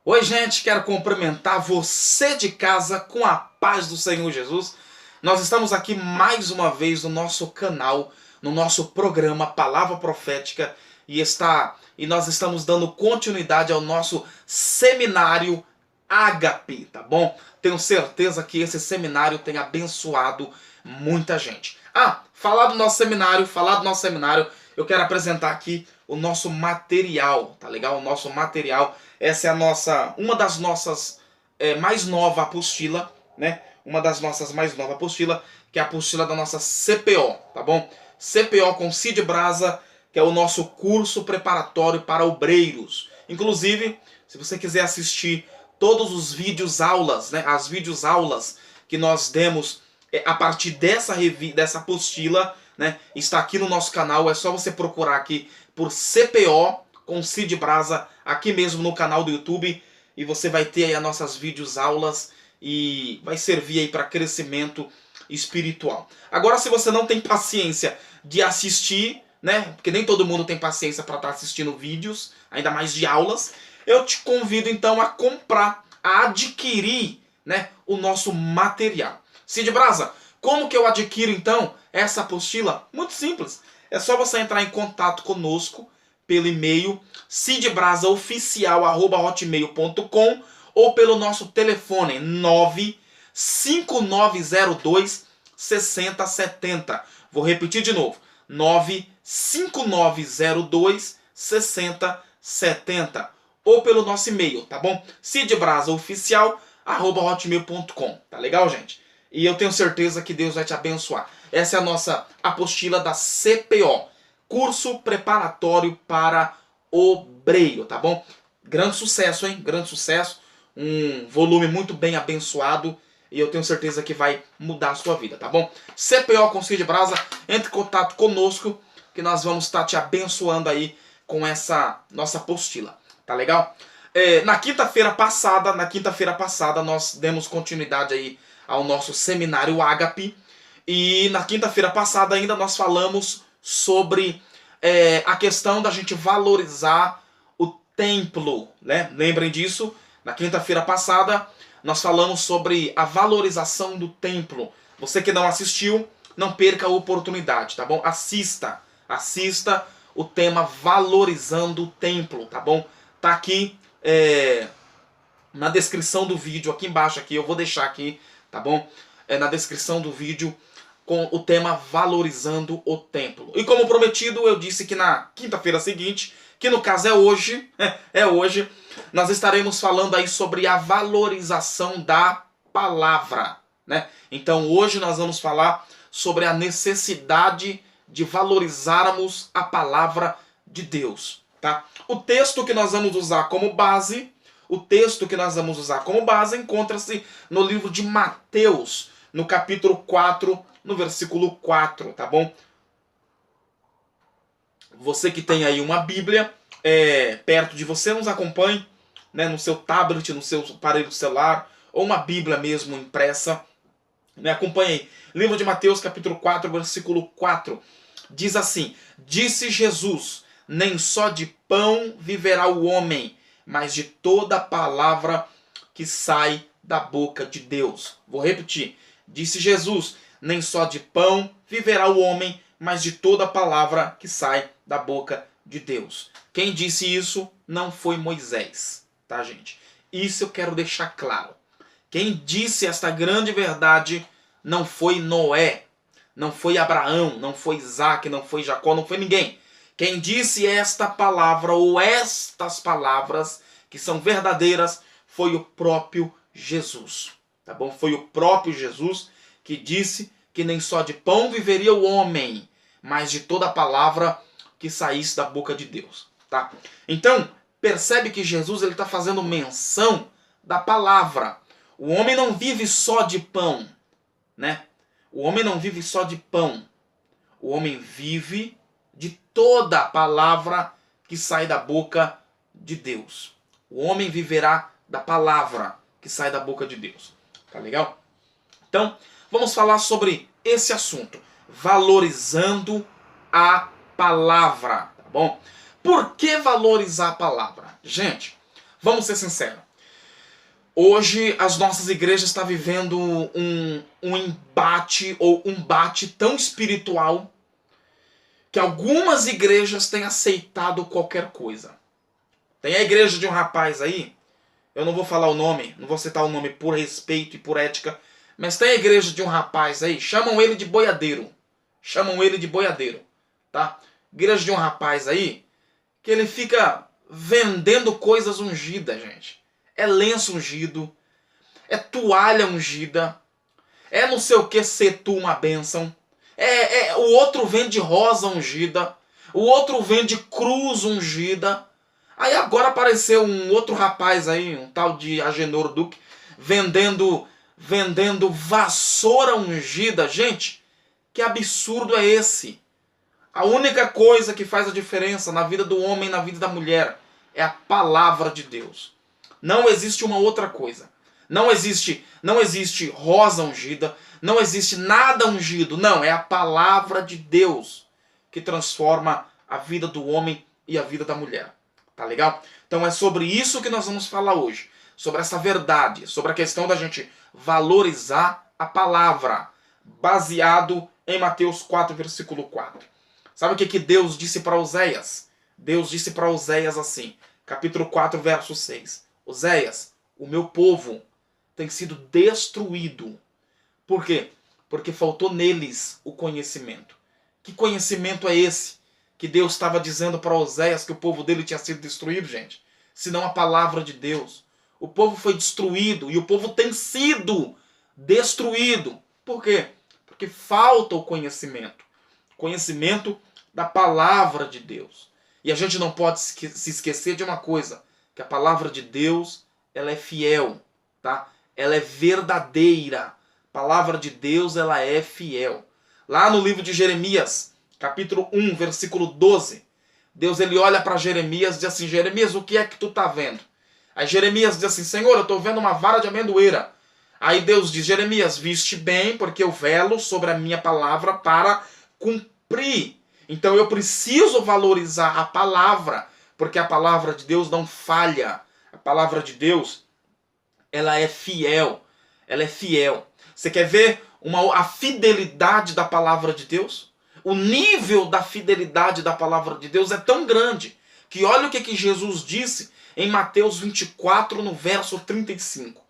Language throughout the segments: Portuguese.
Oi, gente, quero cumprimentar você de casa com a paz do Senhor Jesus. Nós estamos aqui mais uma vez no nosso canal, no nosso programa Palavra Profética e nós estamos dando continuidade ao nosso seminário Ágape, tá bom? Tenho certeza que esse seminário tem abençoado muita gente. Falar do nosso seminário, eu quero apresentar aqui o nosso material, tá legal? O nosso material. Essa é uma das nossas mais nova apostila, né? Uma das nossas mais nova apostila, que é a apostila da nossa CPO, tá bom? CPO com Cid Brasa, que é o nosso curso preparatório para obreiros. Inclusive, se você quiser assistir todos os vídeos aulas, né? As vídeos aulas que nós demos a partir dessa apostila, né? Está aqui no nosso canal, é só você procurar aqui por CPO com Cid Brasa, aqui mesmo no canal do YouTube, e você vai ter aí as nossas vídeos aulas e vai servir aí para crescimento espiritual. Agora, se você não tem paciência de assistir, né, porque nem todo mundo tem paciência para estar assistindo vídeos, ainda mais de aulas, eu te convido então a comprar, a adquirir, né, o nosso material. Cid Brasa, como que eu adquiro então essa apostila? Muito simples. É só você entrar em contato conosco pelo e-mail cidbrasaoficial@hotmail.com ou pelo nosso telefone 95902 6070. Vou repetir de novo. 95902 6070 ou pelo nosso e-mail, tá bom? cidbrasaoficial@hotmail.com. Tá legal, gente? E eu tenho certeza que Deus vai te abençoar. Essa é a nossa apostila da CPO, Curso Preparatório para Obreiro, tá bom? Grande sucesso, hein? Grande sucesso. Um volume muito bem abençoado e eu tenho certeza que vai mudar a sua vida, tá bom? CPO com Cid Brasa, entre em contato conosco que nós vamos estar te abençoando aí com essa nossa apostila, tá legal? Na quinta-feira passada nós demos continuidade aí ao nosso seminário Ágape e na quinta-feira passada ainda nós falamos sobre a questão da gente valorizar o templo, né? Lembrem disso? Na quinta-feira passada nós falamos sobre a valorização do templo. Você que não assistiu, não perca a oportunidade, tá bom? Assista o tema Valorizando o Templo, tá bom? Tá aqui na descrição do vídeo, aqui embaixo aqui, eu vou deixar aqui, tá bom? Na descrição do vídeo com o tema Valorizando o Templo. E como prometido, eu disse que na quinta-feira seguinte, que no caso é hoje, nós estaremos falando aí sobre a valorização da palavra, né? Então hoje nós vamos falar sobre a necessidade de valorizarmos a palavra de Deus, tá? O texto que nós vamos usar como base, encontra-se no livro de Mateus, no capítulo 4, no versículo 4, tá bom? Você que tem aí uma Bíblia perto de você, nos acompanhe, né, no seu tablet, no seu aparelho celular, ou uma Bíblia mesmo impressa. Me acompanhe aí. Livro de Mateus, capítulo 4, versículo 4. Diz assim: Disse Jesus, nem só de pão viverá o homem, mas de toda palavra que sai da boca de Deus. Vou repetir. Disse Jesus, nem só de pão viverá o homem, mas de toda palavra que sai da boca de Deus. Quem disse isso não foi Moisés, tá, gente? Isso eu quero deixar claro. Quem disse esta grande verdade não foi Noé, não foi Abraão, não foi Isaac, não foi Jacó, não foi ninguém. Quem disse esta palavra ou estas palavras que são verdadeiras foi o próprio Jesus, tá bom? Foi o próprio Jesus que disse que nem só de pão viveria o homem, mas de toda a palavra que saísse da boca de Deus, tá? Então, percebe que Jesus está fazendo menção da palavra. O homem não vive só de pão, né? O homem não vive só de pão. O homem vive de toda a palavra que sai da boca de Deus. O homem viverá da palavra que sai da boca de Deus. Tá legal? Então, vamos falar sobre esse assunto. Valorizando a palavra, tá bom? Por que valorizar a palavra? Gente, vamos ser sinceros. Hoje as nossas igrejas estão vivendo um embate ou um bate tão espiritual que algumas igrejas têm aceitado qualquer coisa. Tem a igreja de um rapaz aí, eu não vou falar o nome, não vou citar o nome por respeito e por ética, mas tem a igreja de um rapaz aí, chamam ele de boiadeiro. Chamam ele de boiadeiro, tá? Igreja de um rapaz aí, que ele fica vendendo coisas ungidas, gente. É lenço ungido, é toalha ungida, é não sei o que ser tu uma bênção. O outro vende rosa ungida, o outro vende cruz ungida. Aí agora apareceu um outro rapaz aí, um tal de Agenor Duque, vendendo vassoura ungida. Gente, que absurdo é esse? A única coisa que faz a diferença na vida do homem e na vida da mulher é a palavra de Deus. Não existe uma outra coisa. Não existe rosa ungida, não existe nada ungido. Não, é a palavra de Deus que transforma a vida do homem e a vida da mulher. Tá legal? Então é sobre isso que nós vamos falar hoje. Sobre essa verdade, sobre a questão da gente valorizar a palavra, baseado em Mateus 4, versículo 4. Sabe o que Deus disse para Oséias? Deus disse para Oséias assim, capítulo 4, verso 6. Oséias, o meu povo tem sido destruído. Por quê? Porque faltou neles o conhecimento. Que conhecimento é esse que Deus estava dizendo para Oséias que o povo dele tinha sido destruído, gente? Senão a palavra de Deus. O povo foi destruído e o povo tem sido destruído. Por quê? Porque falta o conhecimento. Conhecimento da palavra de Deus. E a gente não pode se esquecer de uma coisa, que a palavra de Deus, ela é fiel, tá? Ela é verdadeira. A palavra de Deus, ela é fiel. Lá no livro de Jeremias, capítulo 1, versículo 12, Deus ele olha para Jeremias e diz assim, Jeremias, o que é que tu tá vendo? Aí Jeremias diz assim, Senhor, eu estou vendo uma vara de amendoeira. Aí Deus diz, Jeremias, viste bem, porque eu velo sobre a minha palavra para cumprir. Então eu preciso valorizar a palavra, porque a palavra de Deus não falha. A palavra de Deus, ela é fiel. Ela é fiel. Você quer ver a fidelidade da palavra de Deus? O nível da fidelidade da palavra de Deus é tão grande que olha o que Jesus disse em Mateus 24, no verso 35.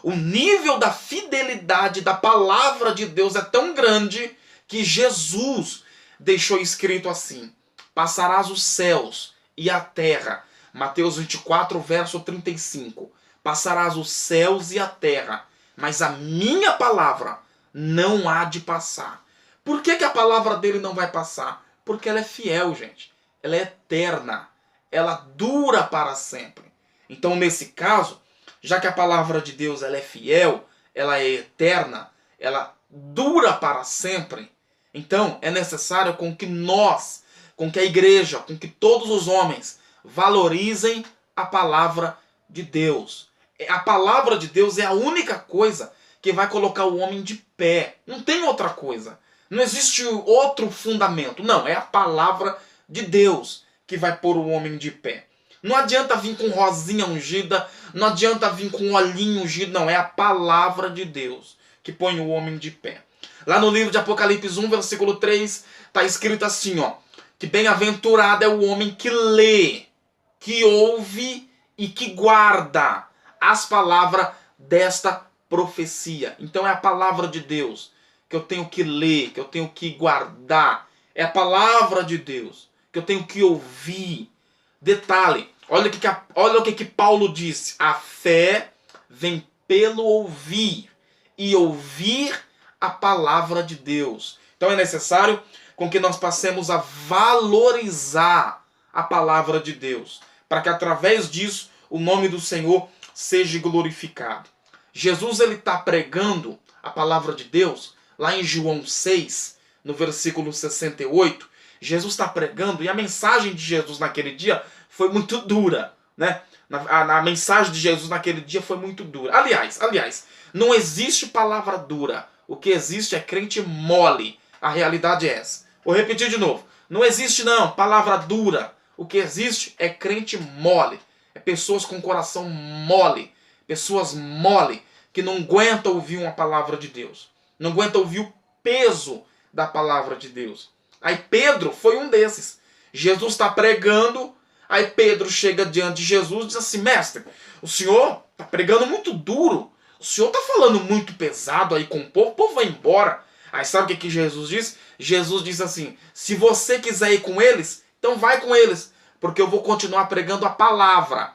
O nível da fidelidade da palavra de Deus é tão grande que Jesus deixou escrito assim, passarás os céus e a terra. Mateus 24, verso 35. Passarás os céus e a terra, mas a minha palavra não há de passar. Por que a palavra dele não vai passar? Porque ela é fiel, gente. Ela é eterna. Ela dura para sempre. Então, nesse caso, já que a palavra de Deus ela é fiel, ela é eterna, ela dura para sempre, então é necessário com que nós, com que a igreja, com que todos os homens valorizem a palavra de Deus. A palavra de Deus é a única coisa que vai colocar o homem de pé. Não tem outra coisa. Não existe outro fundamento. Não, é a palavra de Deus que vai pôr o homem de pé. Não adianta vir com rosinha ungida, não adianta vir com olhinho ungido, não. É a palavra de Deus que põe o homem de pé. Lá no livro de Apocalipse 1, versículo 3, está escrito assim, ó, que bem-aventurado é o homem que lê, que ouve e que guarda as palavras desta profecia. Então é a palavra de Deus que eu tenho que ler, que eu tenho que guardar. É a palavra de Deus que eu tenho que ouvir. Detalhe, olha o que Paulo disse. A fé vem pelo ouvir e ouvir a palavra de Deus. Então é necessário com que nós passemos a valorizar a palavra de Deus, para que através disso o nome do Senhor seja glorificado. Jesus ele está pregando a palavra de Deus lá em João 6, no versículo 68. Jesus está pregando e a mensagem de Jesus naquele dia foi muito dura, né? A mensagem de Jesus naquele dia foi muito dura. Aliás, não existe palavra dura. O que existe é crente mole. A realidade é essa. Vou repetir de novo. Não existe não palavra dura. O que existe é crente mole. É pessoas com coração mole. pessoas mole, que não aguentam ouvir uma palavra de Deus, não aguentam ouvir o peso da palavra de Deus. Aí Pedro foi um desses. Jesus está pregando, aí Pedro chega diante de Jesus e diz assim: mestre, o senhor está pregando muito duro, o senhor está falando muito pesado aí com o povo vai embora. Aí sabe o que Jesus diz? Jesus diz assim: se você quiser ir com eles, então vai com eles, porque eu vou continuar pregando a palavra.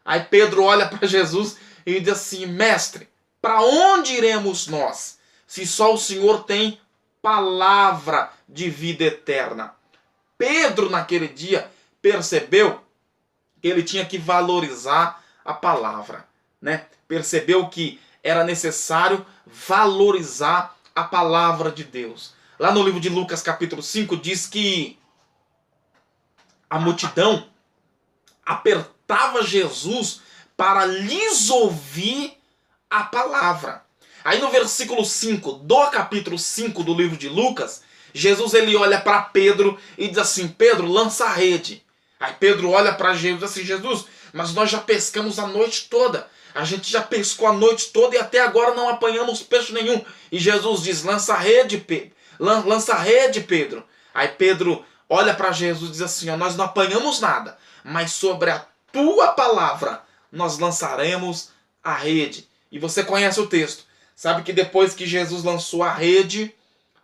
Aí Pedro olha para Jesus e diz assim: mestre, para onde iremos nós, se só o Senhor tem palavra de vida eterna? Pedro, naquele dia, percebeu que ele tinha que valorizar a palavra, né? Percebeu que era necessário valorizar a palavra de Deus. Lá no livro de Lucas, capítulo 5, diz que a multidão apertava Jesus para lhes ouvir a palavra. Aí no versículo 5 do capítulo 5 do livro de Lucas, Jesus ele olha para Pedro e diz assim: Pedro, lança a rede. Aí Pedro olha para Jesus e diz assim: Jesus, mas nós já pescamos a noite toda. A gente já pescou a noite toda e até agora não apanhamos peixe nenhum. E Jesus diz: lança a rede, Pedro. Lança a rede, Pedro. Aí Pedro olha para Jesus e diz assim: ó, nós não apanhamos nada, mas sobre a tua palavra nós lançaremos a rede. E você conhece o texto. Sabe que depois que Jesus lançou a rede,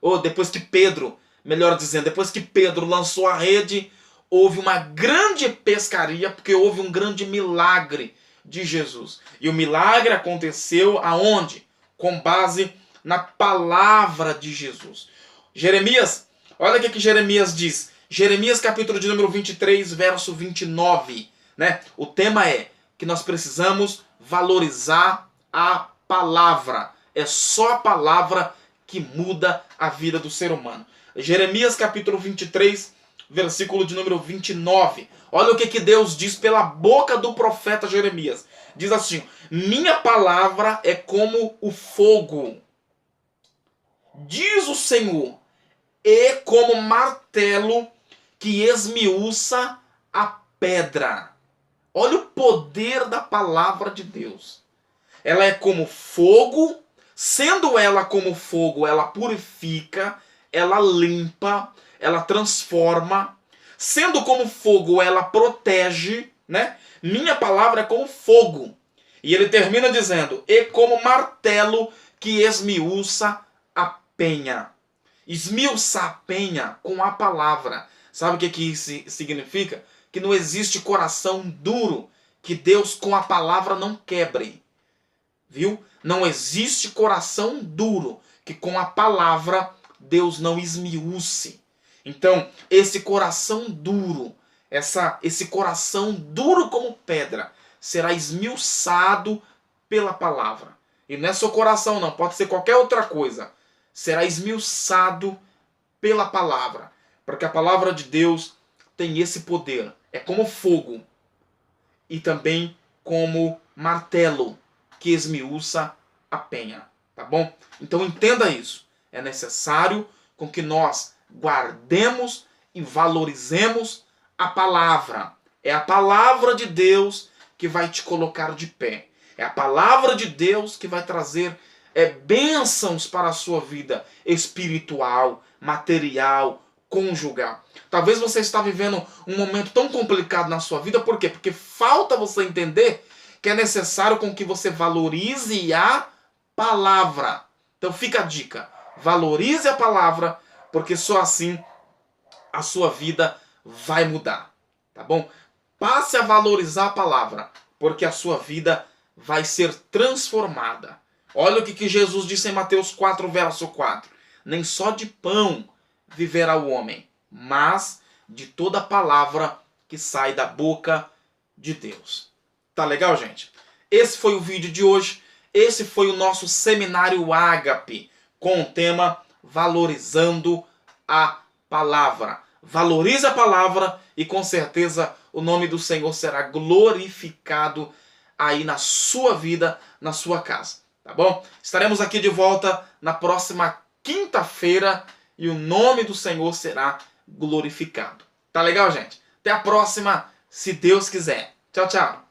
ou depois que Pedro, melhor dizendo, depois que Pedro lançou a rede, houve uma grande pescaria, porque houve um grande milagre de Jesus. E o milagre aconteceu aonde? Com base na palavra de Jesus. Jeremias, olha o que Jeremias diz. Jeremias capítulo de número 23, verso 29. Né? O tema é que nós precisamos valorizar a palavra. É só a palavra que muda a vida do ser humano. Jeremias capítulo 23, versículo de número 29. Olha o que Deus diz pela boca do profeta Jeremias. Diz assim: minha palavra é como o fogo, diz o Senhor, e como martelo que esmiuça a pedra. Olha o poder da palavra de Deus. Ela é como fogo, sendo ela como fogo, ela purifica, ela limpa, ela transforma. Sendo como fogo, ela protege, né? Minha palavra é como fogo. E ele termina dizendo: e como martelo que esmiuça a penha. Esmiuçar a penha com a palavra. Sabe o que isso significa? Que não existe coração duro que Deus com a palavra não quebre. Viu? Não existe coração duro que com a palavra Deus não esmiúce. Então, esse coração duro, esse coração duro como pedra, será esmiuçado pela palavra. E não é só coração não, pode ser qualquer outra coisa. Será esmiuçado pela palavra. Porque a palavra de Deus tem esse poder. É como fogo e também como martelo que esmiuça a penha, tá bom? Então entenda isso. É necessário com que nós guardemos e valorizemos a palavra. É a palavra de Deus que vai te colocar de pé. É a palavra de Deus que vai trazer bênçãos para a sua vida espiritual, material, conjugal. Talvez você está vivendo um momento tão complicado na sua vida, por quê? Porque falta você entender que é necessário com que você valorize a palavra. Então fica a dica, valorize a palavra, porque só assim a sua vida vai mudar, tá bom? Passe a valorizar a palavra, porque a sua vida vai ser transformada. Olha o que Jesus disse em Mateus 4, verso 4. Nem só de pão viverá o homem, mas de toda palavra que sai da boca de Deus. Tá legal, gente? Esse foi o vídeo de hoje. Esse foi o nosso seminário Ágape, com o tema Valorizando a Palavra. Valorize a palavra e com certeza o nome do Senhor será glorificado aí na sua vida, na sua casa. Tá bom? Estaremos aqui de volta na próxima quinta-feira e o nome do Senhor será glorificado. Tá legal, gente? Até a próxima, se Deus quiser. Tchau, tchau.